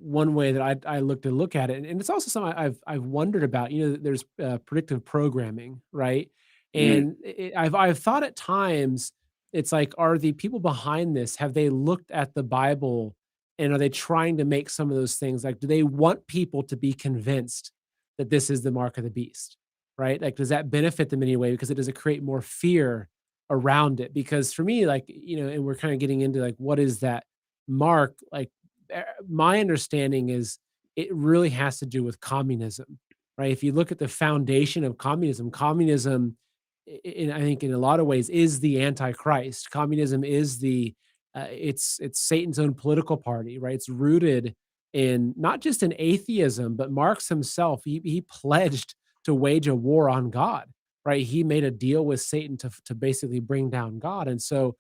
Speaker 1: one way that I look at it, and it's also something I've wondered about. There's predictive programming, right?
Speaker 2: Mm,
Speaker 1: And I've thought at times it's like, are the people behind this, have they looked at the Bible and are they trying to make some of those things, like, do they want people to be convinced that this is the mark of the beast, right? Like, does that benefit them in any way? Because does it create more fear around it? Because for me, like, and we're kind of getting into like, what is that mark? Like, my understanding is it really has to do with communism, right? If you look at the foundation of communism, I think in a lot of ways is the Antichrist. Communism is it's Satan's own political party, right? It's rooted in not just in atheism, but Marx himself, he pledged to wage a war on God, right? He made a deal with Satan to basically bring down God. And so,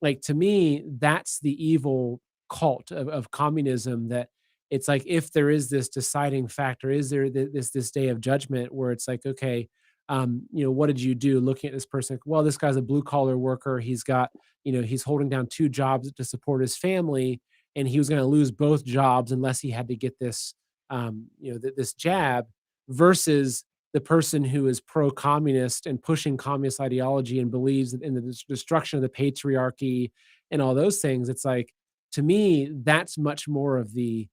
Speaker 1: like, to me, that's the evil cult of communism, that it's like, if there is this deciding factor, is there this day of judgment where it's like, okay, what did you do looking at this person? Well, this guy's a blue collar worker. He's got, he's holding down two jobs to support his family, and he was going to lose both jobs unless he had to get this, this jab, versus the person who is pro-communist and pushing communist ideology and believes in the destruction of the patriarchy and all those things. It's like, to me, that's much more of the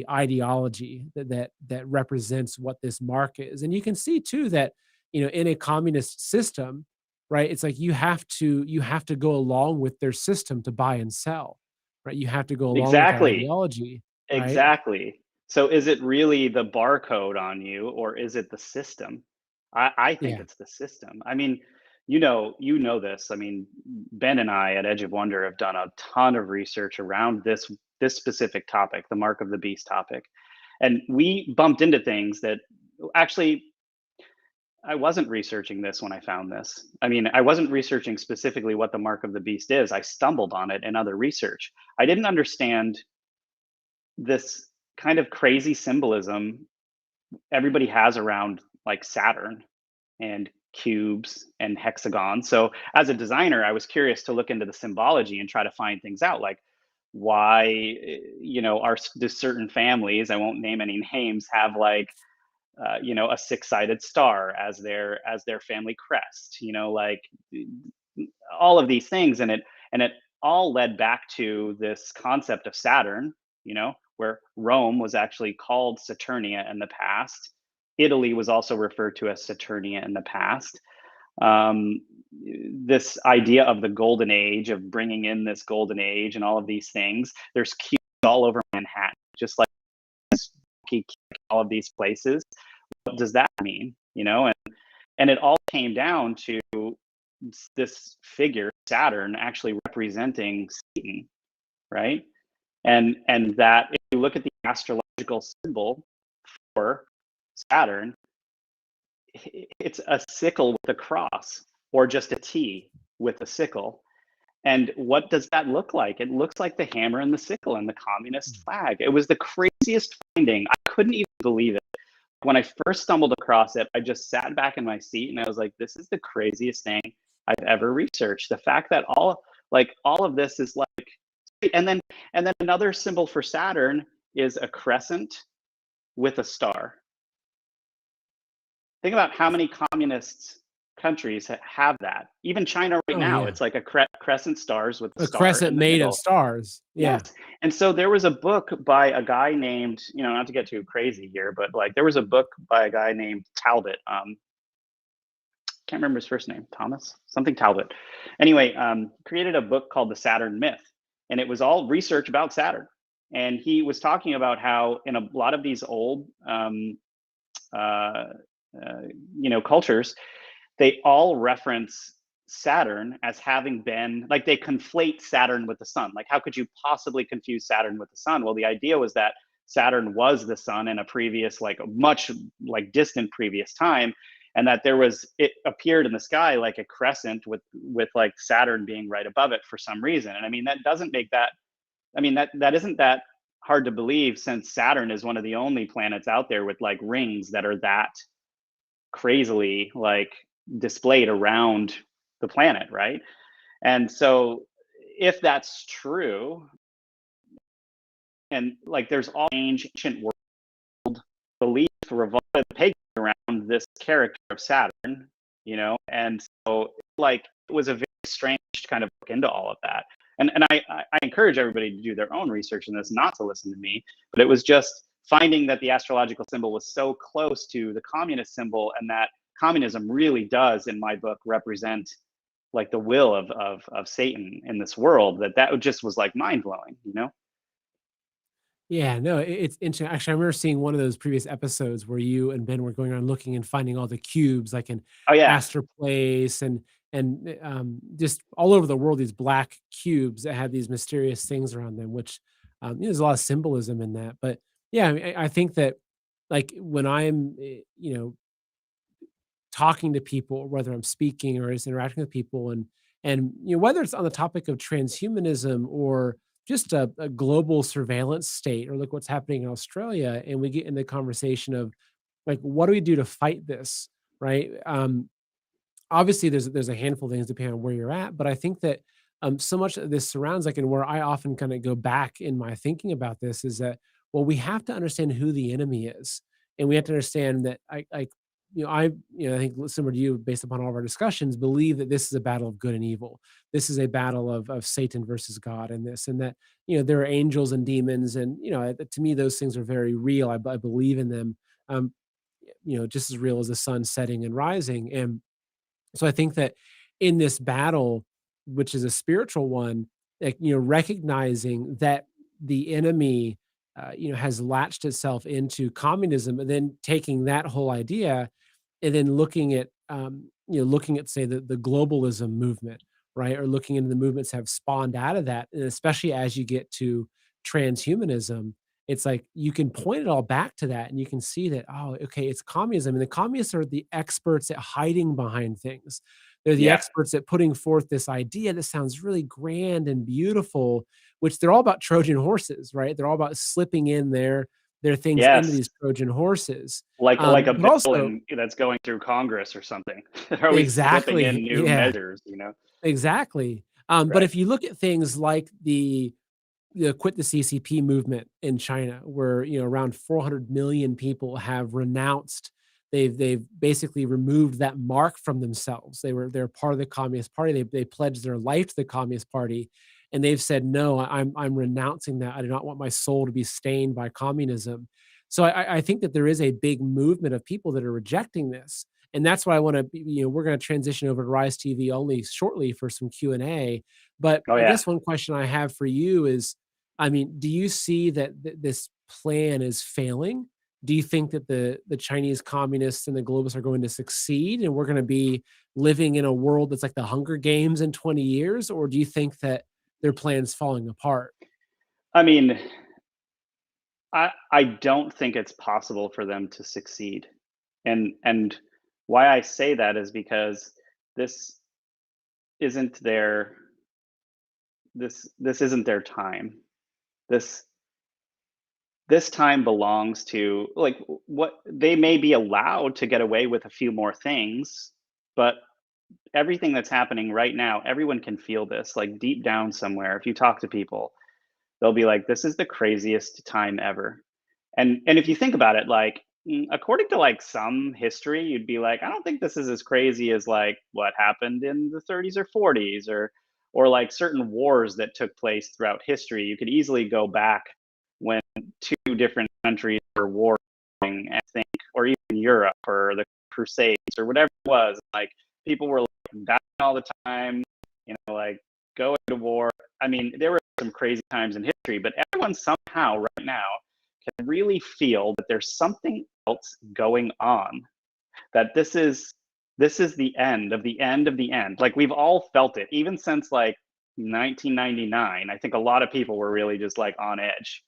Speaker 1: ideology that represents what this mark is. And you can see too that, in a communist system, right? It's like you have to go along with their system to buy and sell, right? You have to go along with that
Speaker 2: exactly.
Speaker 1: ideology, right?
Speaker 2: Exactly. So is it really the barcode on you or is it the system? I think
Speaker 1: Yeah.
Speaker 2: it's the system. I mean, you know this. I mean, Ben and I at Edge of Wonder have done a ton of research around this specific topic, the mark of the beast topic. And we bumped into things that actually I wasn't researching this when I found this. I mean, I wasn't researching specifically what the mark of the beast is. I stumbled on it in other research. I didn't understand this kind of crazy symbolism everybody has around like Saturn. and cubes and hexagons. So as a designer, I was curious to look into the symbology and try to find things out, like why, are there's certain families, I won't name any names, have like a six-sided star as their family crest, like all of these things. And it all led back to this concept of Saturn, where Rome was actually called Saturnia in the past. Italy was also referred to as Saturnia in the past. um, this idea of the golden age, of bringing in this golden age and all of these things. There's cubes all over Manhattan, just like all of these places. What does that mean? And it all came down to this figure, Saturn, actually representing Satan, right? And that if you look at the astrological symbol for Saturn, it's a sickle with a cross, or just a T with a sickle. And what does that look like? It looks like the hammer and the sickle and the communist flag. It was the craziest finding. I couldn't even believe it. When I first stumbled across it, I just sat back in my seat and I was like, this is the craziest thing I've ever researched. The fact that all of this is like, and then another symbol for Saturn is a crescent with a star. Think about how many communist countries have that. Even China right now,
Speaker 1: yeah.
Speaker 2: it's like a crescent stars with
Speaker 1: A
Speaker 2: star
Speaker 1: crescent
Speaker 2: in the
Speaker 1: made
Speaker 2: middle.
Speaker 1: of stars. Yeah.
Speaker 2: Yes. And so there was a book by a guy named, not to get too crazy here, but like there was a book by a guy named Talbot. Can't remember his first name, Thomas, something Talbot. Anyway, created a book called The Saturn Myth, and it was all research about Saturn. And he was talking about how in a lot of these old, cultures, they all reference Saturn as having been, like, they conflate Saturn with the sun. Like, how could you possibly confuse Saturn with the sun? Well, the idea was that Saturn was the sun in a previous, like, much like distant previous time, and that it appeared in the sky like a crescent with like Saturn being right above it for some reason. And I mean, that doesn't make that, I mean, that isn't that hard to believe, since Saturn is one of the only planets out there with like rings that are that crazily like displayed around the planet, right? And so if that's true, and like there's all ancient world belief revolving pagan around this character of Saturn, and so like it was a very strange kind of look into all of that. And I encourage everybody to do their own research in this, not to listen to me, but it was just finding that the astrological symbol was so close to the communist symbol, and that communism really does, in my book, represent like the will of Satan in this world, that just was like mind-blowing.
Speaker 1: Yeah, no, it's interesting. Actually, I remember seeing one of those previous episodes where you and Ben were going around looking and finding all the cubes, like in
Speaker 2: Oh yeah.
Speaker 1: Astor Place and just all over the world, these black cubes that had these mysterious things around them, which there's a lot of symbolism in that. But yeah, I mean, I think that like when I'm talking to people, whether I'm speaking or just interacting with people, and whether it's on the topic of transhumanism or just a global surveillance state, or look what's happening in Australia, and we get in the conversation of like, what do we do to fight this, right? Obviously, there's a handful of things depending on where you're at, but I think that so much of this surrounds, like, and where I often kind of go back in my thinking about this is that, well, we have to understand who the enemy is, and we have to understand that I think similar to you, based upon all of our discussions, believe that this is a battle of good and evil. This is a battle of Satan versus God, and this, and that there are angels and demons, and to me those things are very real. I believe in them, um, just as real as the sun setting and rising. And so I think that in this battle, which is a spiritual one, like, recognizing that the enemy, has latched itself into communism, and then taking that whole idea and then looking at, say, the globalism movement, right? Or looking into the movements that have spawned out of that, and especially as you get to transhumanism, it's like you can point it all back to that, and you can see that, oh, okay, it's communism, and the communists are the experts at hiding behind things. They're the
Speaker 2: Yeah.
Speaker 1: experts at putting forth this idea that sounds really grand and beautiful, which they're all about Trojan horses, right? They're all about slipping in there their things into
Speaker 2: Yes.
Speaker 1: these Trojan horses.
Speaker 2: Like a
Speaker 1: But
Speaker 2: bill
Speaker 1: also
Speaker 2: that's going through Congress or something. They're always slipping in
Speaker 1: exactly,
Speaker 2: new
Speaker 1: yeah,
Speaker 2: measures, you know?
Speaker 1: exactly. But
Speaker 2: Right.
Speaker 1: if you look at things like the quit the CCP movement in China, where around 400 million people have renounced. They've basically removed that mark from themselves. They're part of the Communist Party. They pledged their life to the Communist Party, and they've said no. I'm renouncing that. I do not want my soul to be stained by communism. So I think that there is a big movement of people that are rejecting this, and that's why I want to. We're going to transition over to Rise TV only shortly for some Q&A. But
Speaker 2: Oh
Speaker 1: I
Speaker 2: yeah.
Speaker 1: guess one question I have for you is, I mean, do you see that this plan is failing? Do you think that the Chinese communists and the globalists are going to succeed, and we're going to be living in a world that's like the Hunger Games in 20 years? Or do you think that their plan's falling apart?
Speaker 2: I mean, I don't think it's possible for them to succeed. And why I say that is because this isn't their this isn't their time. This this time belongs to, like, what they may be allowed to get away with a few more things, but everything that's happening right now, everyone can feel this, like, deep down somewhere. If you talk to people, they'll be like, this is the craziest time ever. And if you think about it, like, according to like some history, you'd be like, I don't think this is as crazy as like what happened in the 30s or 40s, or like certain wars that took place throughout history. You could easily go back when two different countries were warring, I think, or even Europe or the Crusades or whatever it was. Like, people were like dying all the time, like going to war. I mean, there were some crazy times in history, but everyone somehow right now can really feel that there's something else going on. That this is the end of the end of the end. Like, we've all felt it, even since like 1999. I think a lot of people were really just like on edge.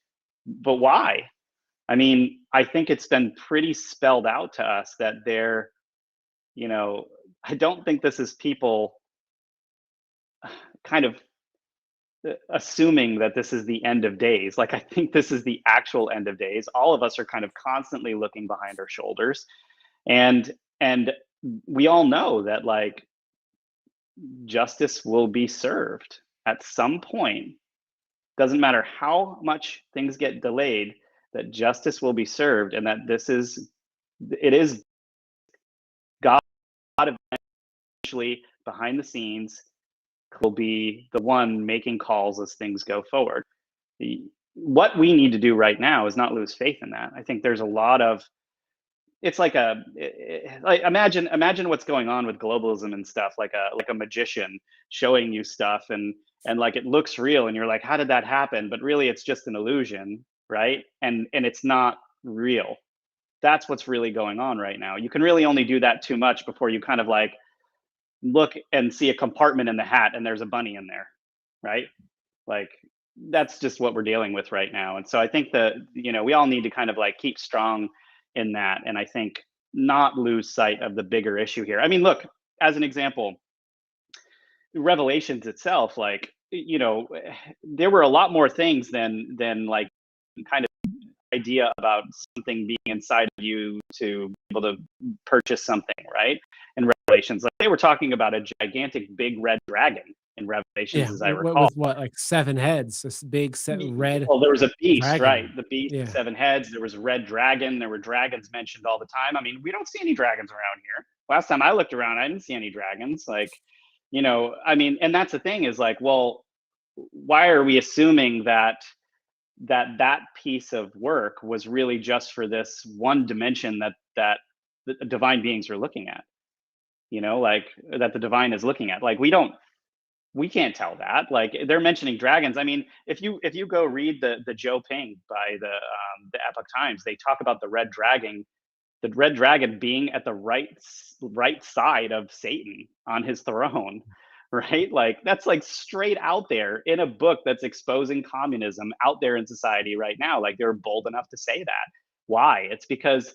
Speaker 2: But why? I mean, I think it's been pretty spelled out to us that you know, I don't think this is people kind of assuming that this is the end of days. Like, I think this is the actual end of days. All of us are kind of constantly looking behind our shoulders, and and we all know that, like, justice will be served at some point. Doesn't matter how much things get delayed, that justice will be served, and that it is God eventually behind the scenes will be the one making calls as things go forward. What we need to do right now is not lose faith in that. I think there's a lot of, it's like like, imagine what's going on with globalism and stuff, like a magician showing you stuff, and like it looks real and you're like, how did that happen? But really it's just an illusion, right? And it's not real. That's what's really going on right now. You can really only do that too much before you kind of like look and see a compartment in the hat and there's a bunny in there, right? Like, that's just what we're dealing with right now. And so I think that, we all need to kind of like keep strong in that. And I think not lose sight of the bigger issue here. I mean, look, as an example, Revelations itself, like, there were a lot more things than like kind of idea about something being inside of you to be able to purchase something, right? In Revelations, like, they were talking about a gigantic big red dragon in Revelations,
Speaker 1: Yeah,
Speaker 2: as I recall.
Speaker 1: with what, like 7 heads, this big set red
Speaker 2: Well, there was a beast, right?
Speaker 1: dragon.
Speaker 2: The beast,
Speaker 1: Yeah.
Speaker 2: 7 heads. There was a red dragon. There were dragons mentioned all the time. I mean, we don't see any dragons around here. Last time I looked around, I didn't see any dragons. Like, I mean, and that's the thing, is like, well, why are we assuming that piece of work was really just for this one dimension that the divine beings are looking at? Like, that the divine is looking at. Like, we can't tell that. Like, they're mentioning dragons. I mean, if you go read the Joe Ping by the Epoch Times, they talk about the red dragon being at the right side of Satan on his throne, right? Like, that's like straight out there in a book that's exposing communism out there in society right now. Like, they're bold enough to say that. Why? It's because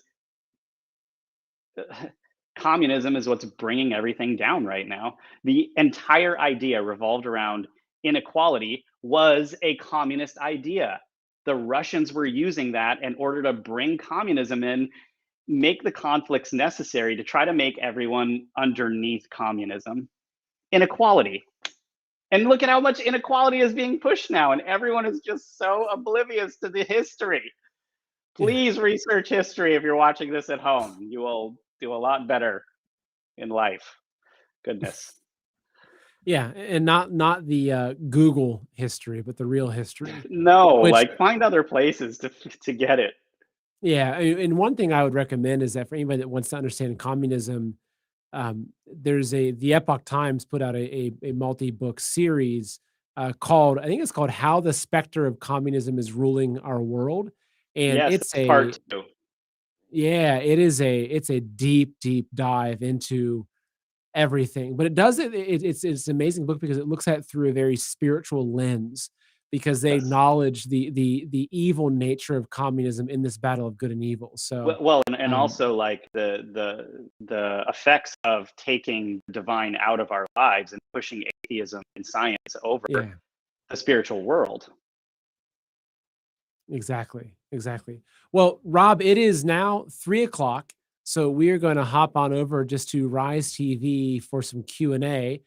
Speaker 2: communism is what's bringing everything down right now. The entire idea revolved around inequality was a communist idea. the Russians were using that in order to bring communism in, make the conflicts necessary to try to make everyone underneath communism. Inequality. And look at how much inequality is being pushed now, and everyone is just so oblivious to the history.
Speaker 1: Yeah.
Speaker 2: Please research history if you're watching this at home. You will do a lot better in life. Goodness.
Speaker 1: Yeah, and not the Google history, but the real history.
Speaker 2: No,
Speaker 1: Which,
Speaker 2: like find other places to get it.
Speaker 1: yeah, and one thing I would recommend is that for anybody that wants to understand communism, there's the Epoch Times put out a multi-book series called, I think it's called "How the Specter of Communism is Ruling Our World," and
Speaker 2: Yes,
Speaker 1: it's
Speaker 2: that's part
Speaker 1: a
Speaker 2: two.
Speaker 1: yeah, it's a deep dive into everything, but it does it's an amazing book because it looks at it through a very spiritual lens, because they
Speaker 2: Yes.
Speaker 1: acknowledge the evil nature of communism in this battle of good and evil. So,
Speaker 2: Well, and
Speaker 1: um,
Speaker 2: also like the effects of taking divine out of our lives and pushing atheism and science over
Speaker 1: yeah.
Speaker 2: the spiritual world.
Speaker 1: Exactly. Well, Rob, it is now 3 o'clock, so we are going to hop on over just to Rise TV for some Q&A.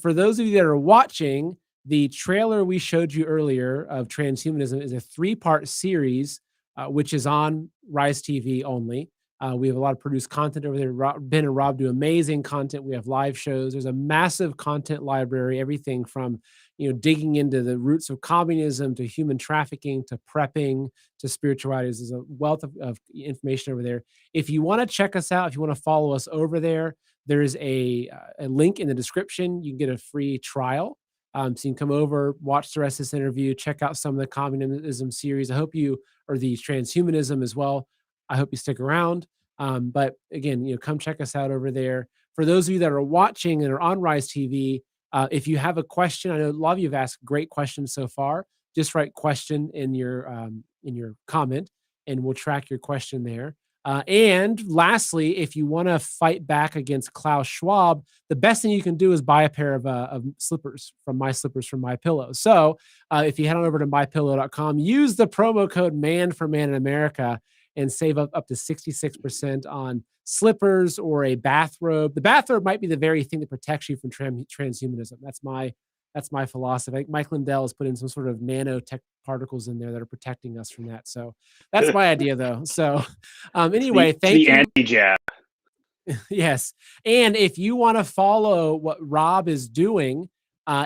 Speaker 1: For those of you that are watching, the trailer we showed you earlier of Transhumanism is a 3-part series, which is on Rise TV only. We have a lot of produced content over there. Ben and Rob do amazing content. We have live shows. There's a massive content library, everything from digging into the roots of communism to human trafficking to prepping to spirituality. There's a wealth of information over there. If you want to check us out, if you want to follow us over there, there's a link in the description. You can get a free trial. So you can come over, watch the rest of this interview, check out some of the communism series. I hope you, or the transhumanism as well. I hope you stick around. But again, come check us out over there. For those of you that are watching and are on Rise TV, if you have a question, I know a lot of you have asked great questions so far. Just write question in your comment, and we'll track your question there. And lastly, if you want to fight back against Klaus Schwab, the best thing you can do is buy a pair of slippers from My Pillow. So if you head on over to mypillow.com, use the promo code MAN for Man in America and save up to 66% on slippers or a bathrobe. The bathrobe might be the very thing that protects you from transhumanism. That's my philosophy. I think Mike Lindell has put in some sort of nanotech particles in there that are protecting us from that. So that's my idea, though. So anyway,
Speaker 2: It's
Speaker 1: thank
Speaker 2: the
Speaker 1: you.
Speaker 2: anti-jab.
Speaker 1: Yes. And if you want to follow what Rob is doing,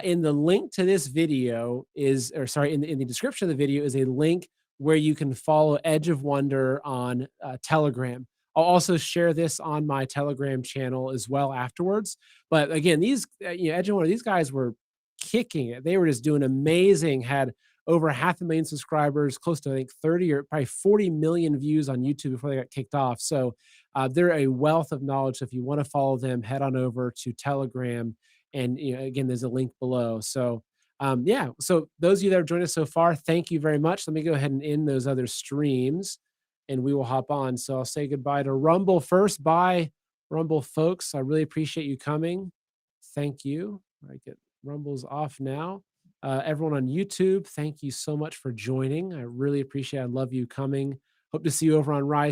Speaker 1: in the link to this video is, or sorry, in the description of the video is a link where you can follow Edge of Wonder on Telegram. I'll also share this on my Telegram channel as well afterwards. But again, these, Edge of Wonder, these guys were kicking it. They were just doing amazing, had over 500,000 subscribers, close to, I think, 30 or probably 40 million views on YouTube before they got kicked off. So they're a wealth of knowledge. So if you want to follow them, head on over to Telegram. And again, there's a link below. So yeah, so those of you that have joined us so far, thank you very much. Let me go ahead and end those other streams and we will hop on. So I'll say goodbye to Rumble first. Bye, Rumble folks. I really appreciate you coming. Thank you. I get Rumble's off now. Everyone on YouTube, thank you so much for joining. I really appreciate it. I love you coming. Hope to see you over on Rise